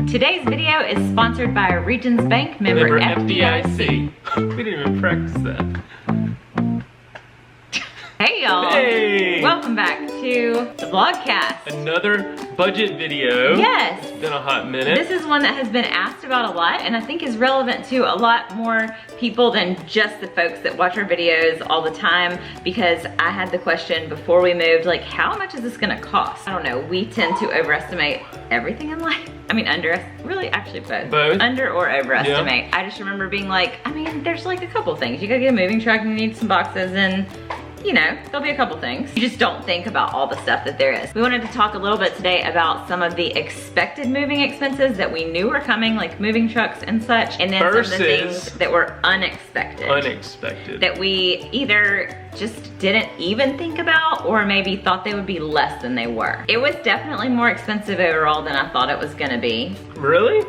Today's video is sponsored by Regions Bank member FDIC. We didn't even practice that. Hey y'all. Hey. Welcome back to the vlogcast. Another budget video. Yes. It's been a hot minute. This is one that has been asked about a lot and I think is relevant to a lot more people than just the folks that watch our videos all the time, because I had the question before we moved, like, how much is this gonna cost? I don't know, we tend to overestimate everything in life. I mean, really actually both. Under or overestimate. Yeah. I just remember being like, I mean, there's like a couple things. You gotta get a moving truck and you need some boxes and you know, there'll be a couple things. You just don't think about all the stuff that there is. We wanted to talk a little bit today about some of the expected moving expenses that we knew were coming, like moving trucks and such, and then some of the things that were unexpected. That we either just didn't even think about or maybe thought they would be less than they were. It was definitely more expensive overall than I thought it was gonna be. Really?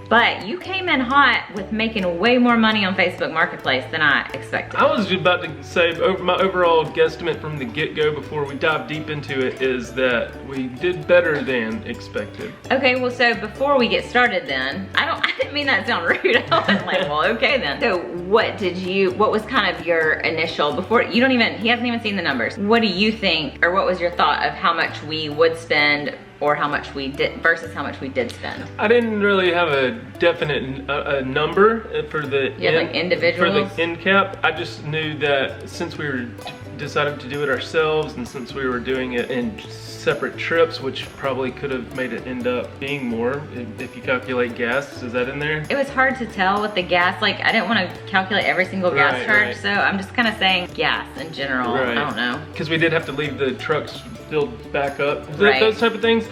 But you came in hot with making way more money on Facebook Marketplace than I expected. I was just about to say, my overall guesstimate from the get-go before we dive deep into it is that we did better than expected. Okay, well, so before we get started then, I didn't mean that to sound rude. I was like, well, okay then. So what was kind of your initial, he hasn't even seen the numbers. What do you think, or what was your thought of how much we would spend or how much we did versus how much we did spend? I didn't really have a definite number for the like individuals? For the end cap. I just knew that since we were decided to do it ourselves and since we were doing it in separate trips, which probably could have made it end up being more if you calculate gas. Is that in there? It was hard to tell with the gas. Like, I didn't want to calculate every single gas charge, so I'm just kind of saying gas in general. I don't know. Because we did have to leave the trucks filled back up. Those type of things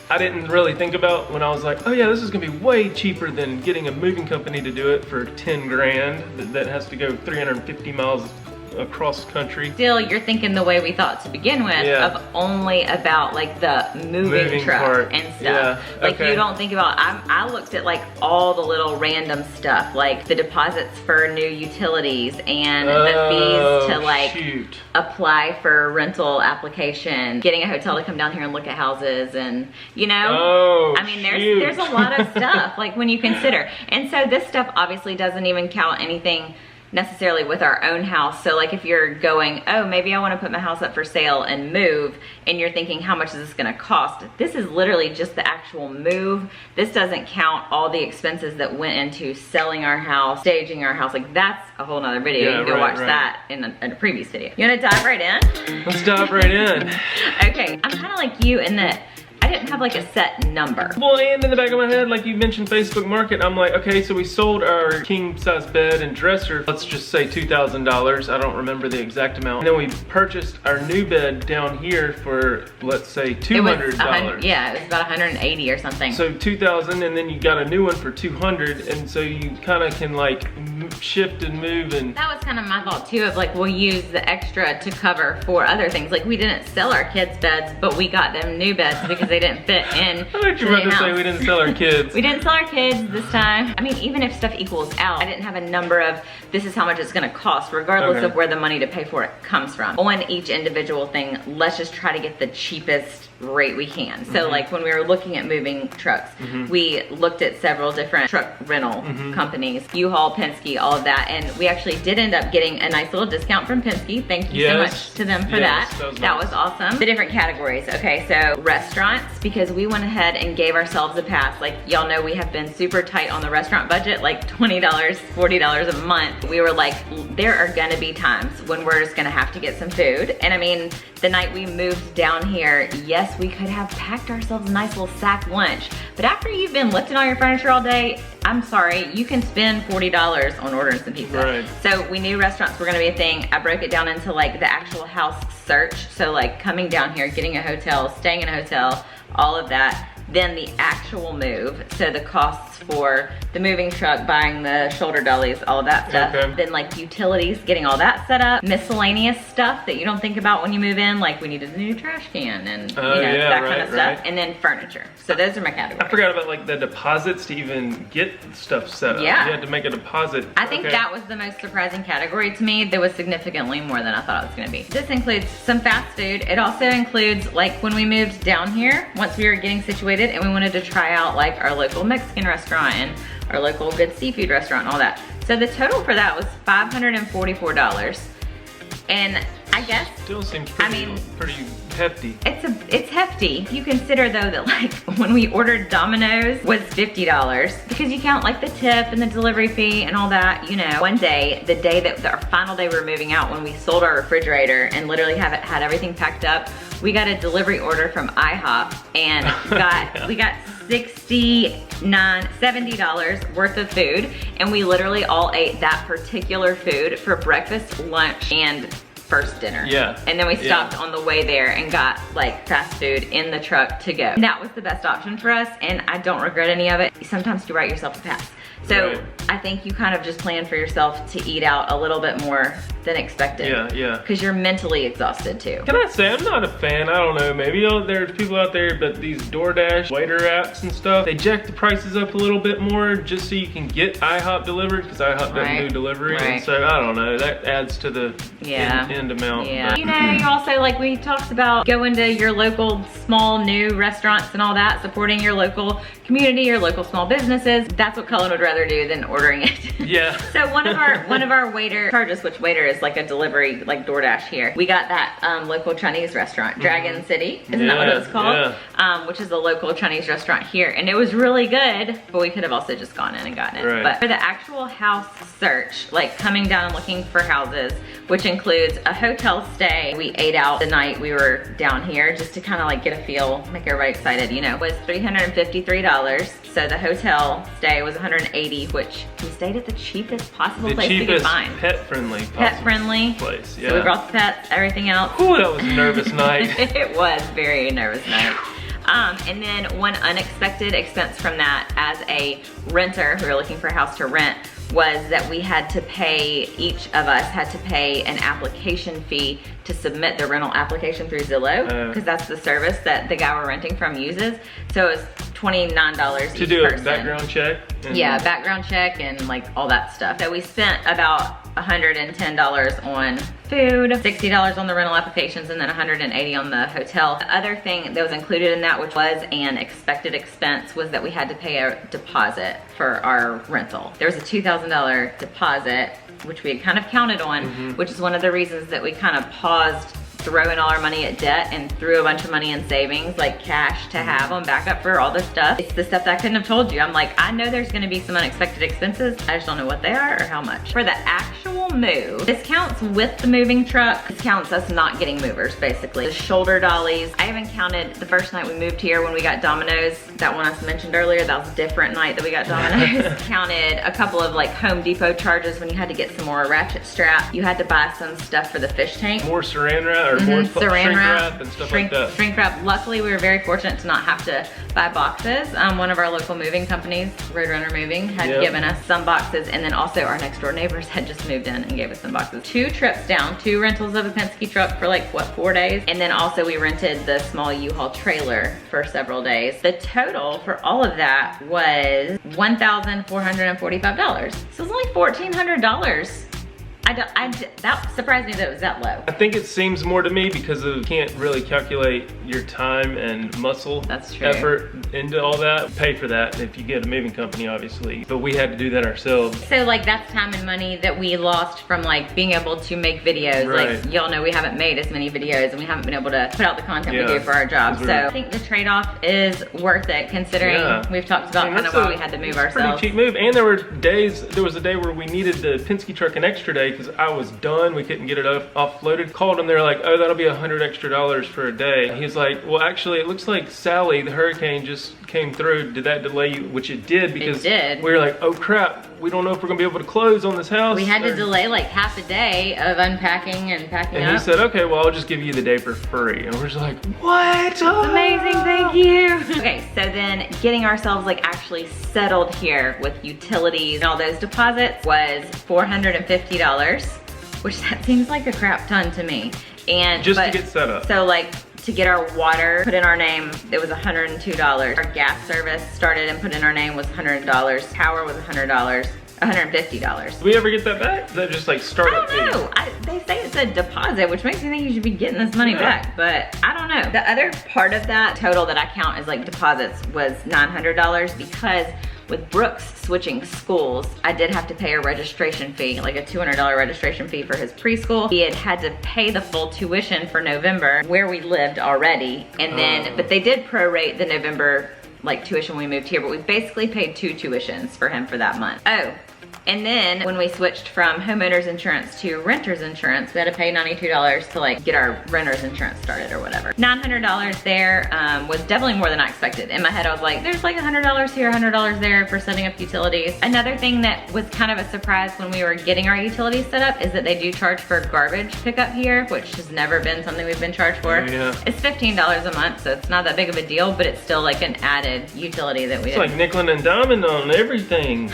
I didn't really think about when I was like, oh yeah, this is gonna be way cheaper than getting a moving company to do it for 10 grand that has to go 350 miles across country. Still, you're thinking the way we thought to begin with, of only about like the moving truck part and stuff. Yeah. Like you don't think about, I looked at like all the little random stuff, like the deposits for new utilities and the fees to like apply for rental application, getting a hotel to come down here and look at houses, and you know, I mean there's a lot of stuff like when you consider. And so this stuff obviously doesn't even count anything necessarily with our own house. So like if you're going, oh, maybe I want to put my house up for sale and move, and you're thinking, how much is this going to cost? This is literally just the actual move. This doesn't count all the expenses that went into selling our house, staging our house. Like that's a whole nother video. You can go watch that in a previous video. You want to dive right in? Let's dive right in. Okay, I'm kind of like you in that I didn't have like a set number. Well, and in the back of my head, like you mentioned Facebook Market, I'm like, okay, so we sold our king size bed and dresser, let's just say $2,000. I don't remember the exact amount. And then we purchased our new bed down here for, let's say, $200. Yeah, it was about 180 or something. So 2,000, and then you got a new one for 200, and so you kind of can like shift and move. And that was kind of my thought too, of like we'll use the extra to cover for other things. Like we didn't sell our kids' beds, but we got them new beds because they didn't fit in. I thought you were about to say we didn't sell our kids. We didn't sell our kids this time. I mean, even if stuff equals out, I didn't have a number of this is how much it's gonna cost, regardless of where the money to pay for it comes from. On each individual thing, let's just try to get the cheapest rate we can. So like when we were looking at moving trucks, we looked at several different truck rental companies, U-Haul, Penske, all of that, and we actually did end up getting a nice little discount from Penske. Thank you so much to them for that. That was awesome. The different categories. Okay, so restaurants, because we went ahead and gave ourselves a pass. Like y'all know we have been super tight on the restaurant budget, like $20, $40 a month. We were like, there are gonna be times when we're just gonna have to get some food. And I mean, the night we moved down here, yes, we could have packed ourselves a nice little sack lunch, but after you've been lifting all your furniture all day, I'm sorry, you can spend $40 on ordering some pizza. Right. So we knew restaurants were gonna be a thing. I broke it down into like the actual house search. So like coming down here, getting a hotel, staying in a hotel, all of that. Then the actual move, so the costs for the moving truck, buying the shoulder dollies, all of that stuff. Then like utilities, getting all that set up, miscellaneous stuff that you don't think about when you move in, like we needed a new trash can and you know, that kind of stuff. And then furniture. So those are my categories. I forgot about like the deposits to even get stuff set up. Yeah. You had to make a deposit. I think that was the most surprising category to me. There was significantly more than I thought it was gonna be. This includes some fast food. It also includes like when we moved down here, once we were getting situated frustrated and we wanted to try out like our local Mexican restaurant and our local good seafood restaurant and all that. So the total for that was $544. And I guess, still seems pretty hefty. It's hefty. If you consider though that like when we ordered Domino's was $50 because you count like the tip and the delivery fee and all that, you know. One day, the day that our final day we were moving out, when we sold our refrigerator and literally had everything packed up, we got a delivery order from IHOP and we got $70 worth of food, and we literally all ate that particular food for breakfast, lunch, and first dinner. Yeah. And then we stopped on the way there and got like fast food in the truck to go. That was the best option for us, and I don't regret any of it. Sometimes you write yourself a pass. So right. I think you kind of just plan for yourself to eat out a little bit more than expected. Yeah. Because you're mentally exhausted too. Can I say, I'm not a fan, I don't know, maybe there's people out there, but these DoorDash waiter apps and stuff, they jack the prices up a little bit more just so you can get IHOP delivered, because IHOP doesn't do delivery. And so I don't know, that adds to the end amount. Yeah. You know, you also, like we talked about, going to your local small new restaurants and all that, supporting your local community, your local small businesses. That's what Cullen would rather do than ordering it. Yeah. So one of our waiter charges, which waiter is like a delivery, like DoorDash here. We got that local Chinese restaurant, Dragon City, isn't that what it was called? Yeah. Which is a local Chinese restaurant here, and it was really good. But we could have also just gone in and gotten it. Right. But for the actual house search, like coming down and looking for houses, which includes a hotel stay, we ate out the night we were down here just to kind of like get a feel, make everybody excited, you know, was $353. So the hotel stay was $180, which we stayed at the cheapest possible place we could find. Pet-friendly place, yeah. So we brought the pets, everything else. Ooh, that was a nervous night. It was very nervous night. And then one unexpected expense from that as a renter who were looking for a house to rent was that we had to pay, each of us had to pay an application fee to submit the rental application through Zillow, because that's the service that the guy we're renting from uses. So it was $29 each person. To do a background check? Yeah, background check and like all that stuff. So we spent about $110 on food, $60 on the rental applications, and then $180 on the hotel. The other thing that was included in that, which was an expected expense, was that we had to pay a deposit for our rental. There was a $2,000 deposit, which we had kind of counted on, which is one of the reasons that we kind of paused throwing all our money at debt and threw a bunch of money in savings, like cash to have on backup for all this stuff. It's the stuff that I couldn't have told you. I'm like, I know there's gonna be some unexpected expenses. I just don't know what they are or how much. For the actual move, this counts with the moving truck. This counts us not getting movers, basically. The shoulder dollies. I even counted the first night we moved here when we got Domino's. That one I mentioned earlier, that was a different night that we got Domino's. Counted a couple of like Home Depot charges when you had to get some more ratchet strap. You had to buy some stuff for the fish tank. More saran wrap or more shrink wrap and stuff like that. Shrink wrap. Luckily, we were very fortunate to not have to buy boxes. One of our local moving companies, Roadrunner Moving, had given us some boxes, and then also our next door neighbors had just moved in and gave us some boxes. 2 trips down, 2 rentals of a Penske truck for like, what, 4 days? And then also we rented the small U-Haul trailer for several days. The total for all of that was $1,445. So it was only $1,400. That surprised me that it was that low. I think it seems more to me because you can't really calculate your time and muscle effort into all that. Pay for that if you get a moving company, obviously. But we had to do that ourselves. So like that's time and money that we lost from like being able to make videos. Like y'all know we haven't made as many videos and we haven't been able to put out the content we do for our job. So I think the trade-off is worth it considering we've talked about kind of why we had to move ourselves. Pretty cheap move. And there was a day where we needed the Penske truck an extra day because I was done. We couldn't get it offloaded. Called them. They're like, oh, that'll be $100 extra for a day. He's like, well, actually, it looks like Sally, the hurricane, just came through. Did that delay you? Which it did, because we were like, oh crap, we don't know if we're gonna be able to close on this house. We had to delay like half a day of unpacking and packing up. And he said, okay, well, I'll just give you the day for free. And we're just like, what? That's amazing, thank you. Okay, so then getting ourselves like actually settled here with utilities and all those deposits was $450, which that seems like a crap ton to me. And just to get set up. So like to get our water put in our name, it was $102. Our gas service started and put in our name was $100. Power was $100. $150. Do we ever get that back? Is that just like startup fee? I don't know. They say it's a deposit, which makes me think you should be getting this money back, but I don't know. The other part of that total that I count as like deposits was $900 because with Brooks switching schools, I did have to pay a registration fee, like a $200 registration fee for his preschool. He had to pay the full tuition for November where we lived already. And then, but they did prorate the November like tuition when we moved here, but we basically paid 2 tuitions for him for that month. Oh, and then when we switched from homeowners insurance to renters insurance, we had to pay $92 to like get our renters insurance started or whatever. $900 there was definitely more than I expected. In my head, I was like, there's like $100 here, $100 there for setting up utilities. Another thing that was kind of a surprise when we were getting our utilities set up is that they do charge for garbage pickup here, which has never been something we've been charged for. Yeah. It's $15 a month, so it's not that big of a deal, but it's still like an added utility that we It's like nickel and diming on everything.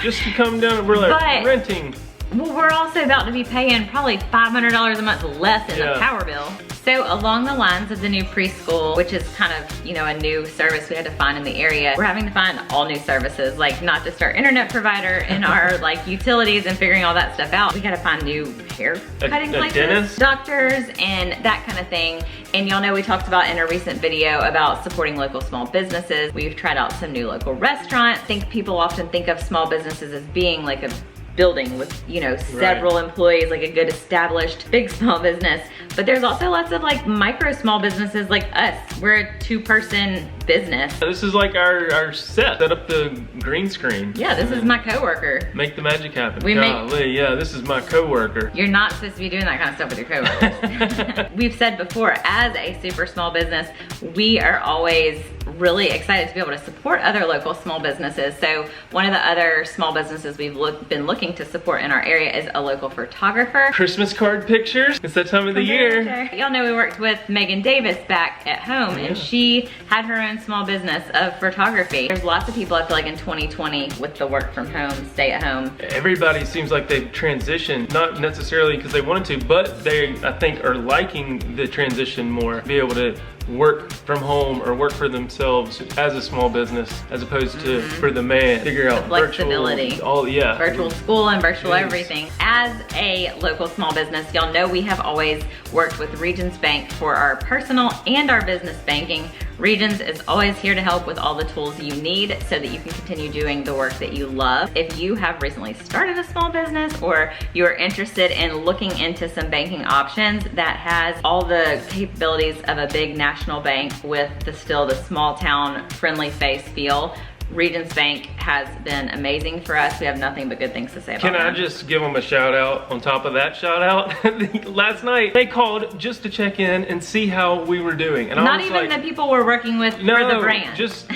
Just to come down, we're like renting. Well, we're also about to be paying probably $500 a month less in the power bill. So along the lines of the new preschool, which is kind of, you know, a new service we had to find in the area, we're having to find all new services, like not just our internet provider and our like utilities and figuring all that stuff out. We gotta find new hair cutting places, dentist? Doctors, and that kind of thing. And y'all know we talked about in a recent video about supporting local small businesses. We've tried out some new local restaurants. I think people often think of small businesses as being like a building with, you know, several employees, like a good established big small business. But there's also lots of like micro small businesses like us. We're a 2-person business. This is like our set up the green screen. Yeah, this is my coworker. Make the magic happen. Yeah, this is my coworker. You're not supposed to be doing that kind of stuff with your coworkers. We've said before, as a super small business, we are always really excited to be able to support other local small businesses. So one of the other small businesses we've been looking to support in our area is a local photographer. Christmas card pictures. It's that time of the year. Y'all know we worked with Megan Davis back at home, and she had her own small business of photography. There's lots of people, I feel like, in 2020 with the work from home, stay at home. Everybody seems like they've transitioned, not necessarily because they wanted to, but they, I think, are liking the transition more. Be able to work from home or work for themselves as a small business, as opposed to for the man. Figure out flexibility, virtual school and virtual everything. As a local small business, y'all know we have always worked with Regions Bank for our personal and our business banking. Regions is always here to help with all the tools you need so that you can continue doing the work that you love. If you have recently started a small business or you're interested in looking into some banking options that has all the capabilities of a big national bank with still the small town friendly face feel, Regions Bank has been amazing for us. We have nothing but good things to say about them. Can I just give them a shout out on top of that shout out? Last night, they called just to check in and see how we were doing. And not even the people we're working with for the brand. Just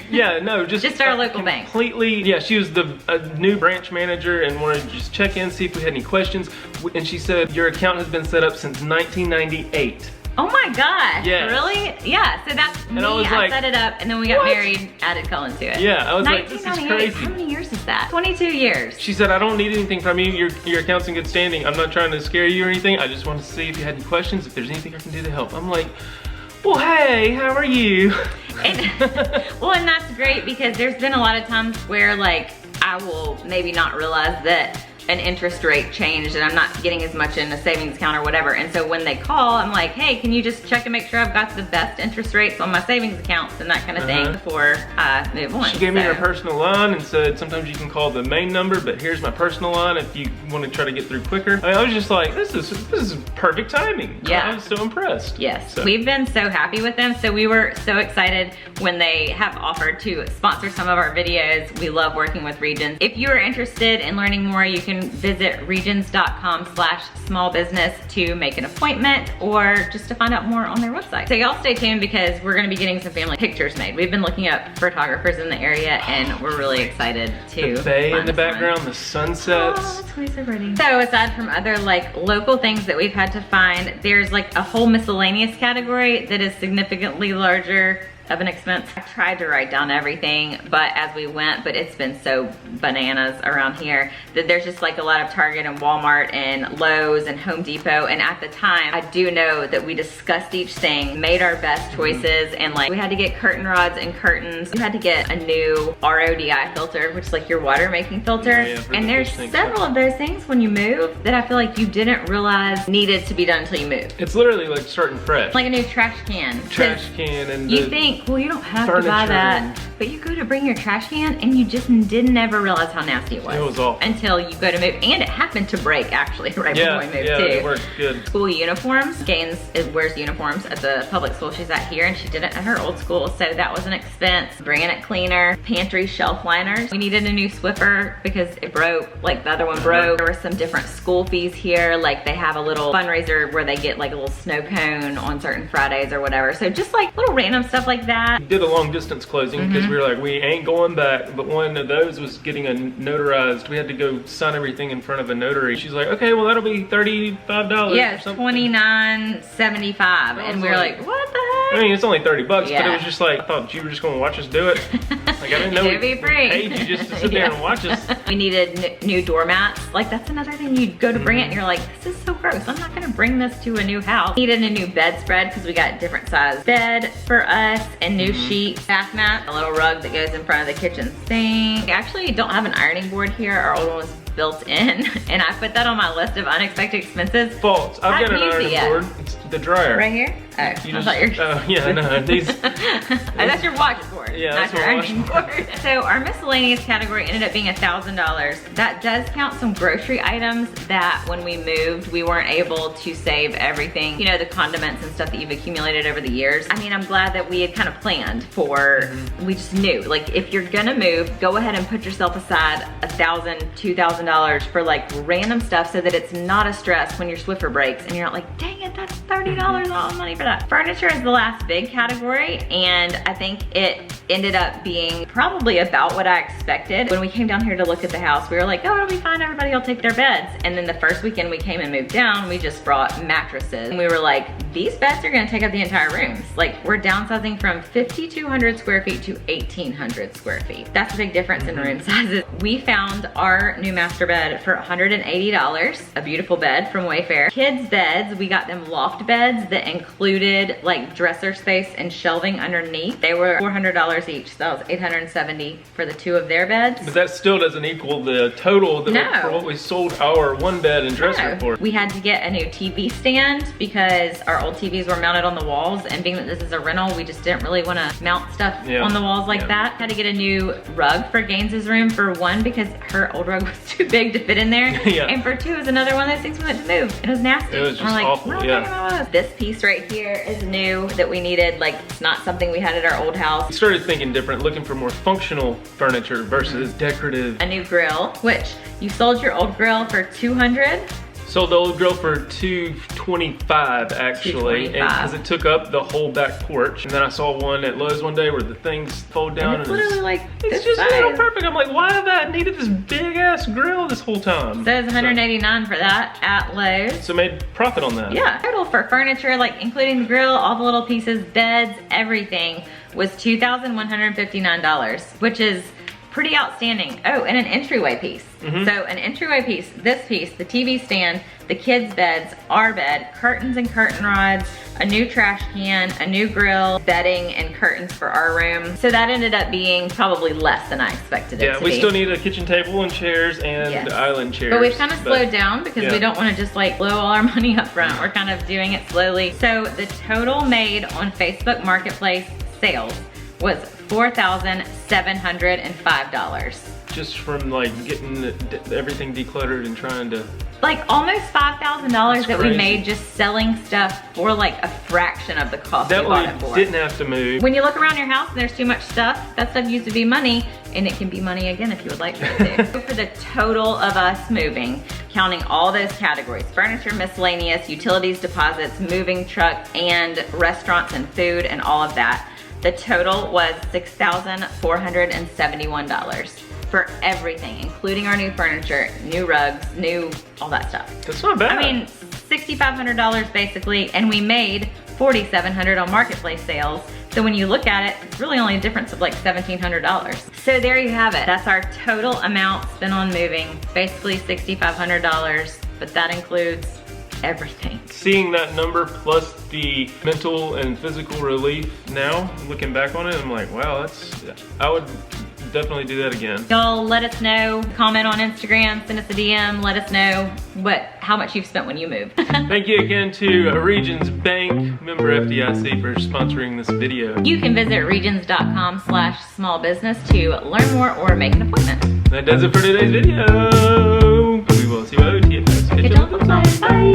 our local bank. Completely, she was a new branch manager and wanted to just check in, see if we had any questions. And she said, your account has been set up since 1998. Oh my gosh, yes. Really? Yeah, so that's me, I set it up, and then we got married, added Cullen to it. Yeah, I was like, this is crazy. How many years is that? 22 years. She said, I don't need anything from you, your account's in good standing. I'm not trying to scare you or anything, I just want to see if you had any questions, if there's anything I can do to help. I'm like, well, hey, how are you? Well, and that's great because there's been a lot of times where like, I will maybe not realize that an interest rate changed and I'm not getting as much in a savings account or whatever. And so when they call, I'm like, hey, can you just check and make sure I've got the best interest rates on my savings accounts and that kind of thing before I move on. She gave me her personal line and said, sometimes you can call the main number, but here's my personal line if you want to try to get through quicker. I was just like, this is perfect timing. Yeah. I was so impressed. Yes, we've been so happy with them. So we were so excited when they have offered to sponsor some of our videos. We love working with Regions. If you are interested in learning more, you can visit regions.com/smallbusiness to make an appointment or just to find out more on their website. So y'all stay tuned because we're gonna be getting some family pictures made. We've been looking up photographers in the area and we're really excited to the bay in the background, the sunsets. Oh, that's really so pretty. So aside from other like local things that we've had to find, there's like a whole miscellaneous category that is significantly larger of an expense. I tried to write down everything, but as we went, but it's been so bananas around here that there's just like a lot of Target and Walmart and Lowe's and Home Depot. And at the time, I do know that we discussed each thing, made our best choices, and like we had to get curtain rods and curtains. We had to get a new RODI filter, which is like your water making filter. And there's several of those things when you move that I feel like you didn't realize needed to be done until you moved. It's literally like starting fresh. Like a new trash can. Trash can and you think, well, you don't have to buy that, but you go to bring your trash can and you just didn't ever realize how nasty it was. It was awful. Until you go to move, and it happened to break actually right before we moved too. It worked good. School uniforms. Gaines wears uniforms at the public school she's at here, and she didn't at her old school, so that was an expense. Bringing it cleaner. Pantry shelf liners. We needed a new Swiffer because it broke, like the other one broke. There were some different school fees here, like they have a little fundraiser where they get like a little snow cone on certain Fridays or whatever. So just like little random stuff like that. We did a long distance closing because we were like, we ain't going back, but one of those was getting a notarized. We had to go sign everything in front of a notary. She's like, okay, well that'll be $35 yeah, or something. $29.75, and we were like, what the heck? I mean, it's only $30, but it was just like, I thought you were just gonna watch us do it. Like, I didn't know it'd be free. Paid you just to sit there and watch us. We needed new doormats. Like, that's another thing. You'd go to bring it and you're like, this is so gross. I'm not gonna bring this to a new house. Needed a new bedspread because we got different size bed for us and new sheets, bath mat, a little rug that goes in front of the kitchen sink. We actually don't have an ironing board here. Our old one was built in, and I put that on my list of unexpected expenses. False. I've got an ironing board. It's the dryer. Right here? Oh, I thought you were... Oh, yeah, no, these... that's your washboard, yeah, not your ironing board. So our miscellaneous category ended up being $1,000. That does count some grocery items that when we moved, we weren't able to save everything. You know, the condiments and stuff that you've accumulated over the years. I mean, I'm glad that we had kind of planned for, we just knew, like, if you're gonna move, go ahead and put yourself aside $1,000, $2,000 for like random stuff so that it's not a stress when your Swiffer breaks and you're not like, dang it, that's $30 all the money for that. Furniture is the last big category, and I think it ended up being probably about what I expected. When we came down here to look at the house, we were like, oh, it'll be fine, everybody will take their beds. And then the first weekend we came and moved down, we just brought mattresses. And we were like, these beds are gonna take up the entire rooms. Like, we're downsizing from 5,200 square feet to 1,800 square feet. That's a big difference in room sizes. We found our new master bed for $180, a beautiful bed from Wayfair. Kids beds, we got them loft beds that included like dresser space and shelving underneath. They were $400 each, so that was $870 for the two of their beds. But that still doesn't equal the total that for what we sold our one bed and dresser for. We had to get a new TV stand because our old TVs were mounted on the walls, and being that this is a rental, we just didn't really want to mount stuff on the walls like that. Had to get a new rug for Gaines's room, for one, because her old rug was too big to fit in there, and for two, it was another one of those things we went to move. It was nasty. It was just awful, This piece right here is new that we needed. Like, it's not something we had at our old house. We started thinking different, looking for more functional furniture versus decorative. A new grill, which you sold your old grill for $200. Sold the old grill for $225 actually, because it took up the whole back porch. And then I saw one at Lowe's one day where the things fold down, and it's literally like it's just a little perfect. I'm like, why have I needed this big ass grill this whole time? So it's $189 for that at Lowe's. So made profit on that. Yeah, total for furniture, like including the grill, all the little pieces, beds, everything, was $2,159, which is pretty outstanding. Oh, and an entryway piece. So an entryway piece, this piece, the TV stand, the kids' beds, our bed, curtains and curtain rods, a new trash can, a new grill, bedding and curtains for our room. So that ended up being probably less than I expected it to be. Yeah, we still need a kitchen table and chairs and island chairs. But we've kind of slowed down because we don't want to just like blow all our money up front. We're kind of doing it slowly. So the total made on Facebook Marketplace sales was $4,705. Just from like getting everything decluttered and trying to... Like almost $5,000 that we made just selling stuff for like a fraction of the cost we bought it for. Didn't have to move. When you look around your house and there's too much stuff, that stuff used to be money, and it can be money again if you would like for it to. For the total of us moving, counting all those categories, furniture, miscellaneous, utilities, deposits, moving truck, and restaurants and food and all of that, the total was $6,471 for everything, including our new furniture, new rugs, new, all that stuff. That's not bad. I mean, $6,500 basically, and we made $4,700 on marketplace sales. So So when you look at it, it's really only a difference of like $1,700. So there you have it. That's our total amount spent on moving, basically $6,500, but that includes everything. Seeing that number plus the mental and physical relief now, looking back on it, I'm like, wow, I would definitely do that again. Y'all let us know, comment on Instagram, send us a DM, let us know how much you've spent when you move. Thank you again to Regions Bank, member FDIC, for sponsoring this video. You can visit regions.com/smallbusiness to learn more or make an appointment. That does it for today's video. We will see you at OTFS. Good job, bye.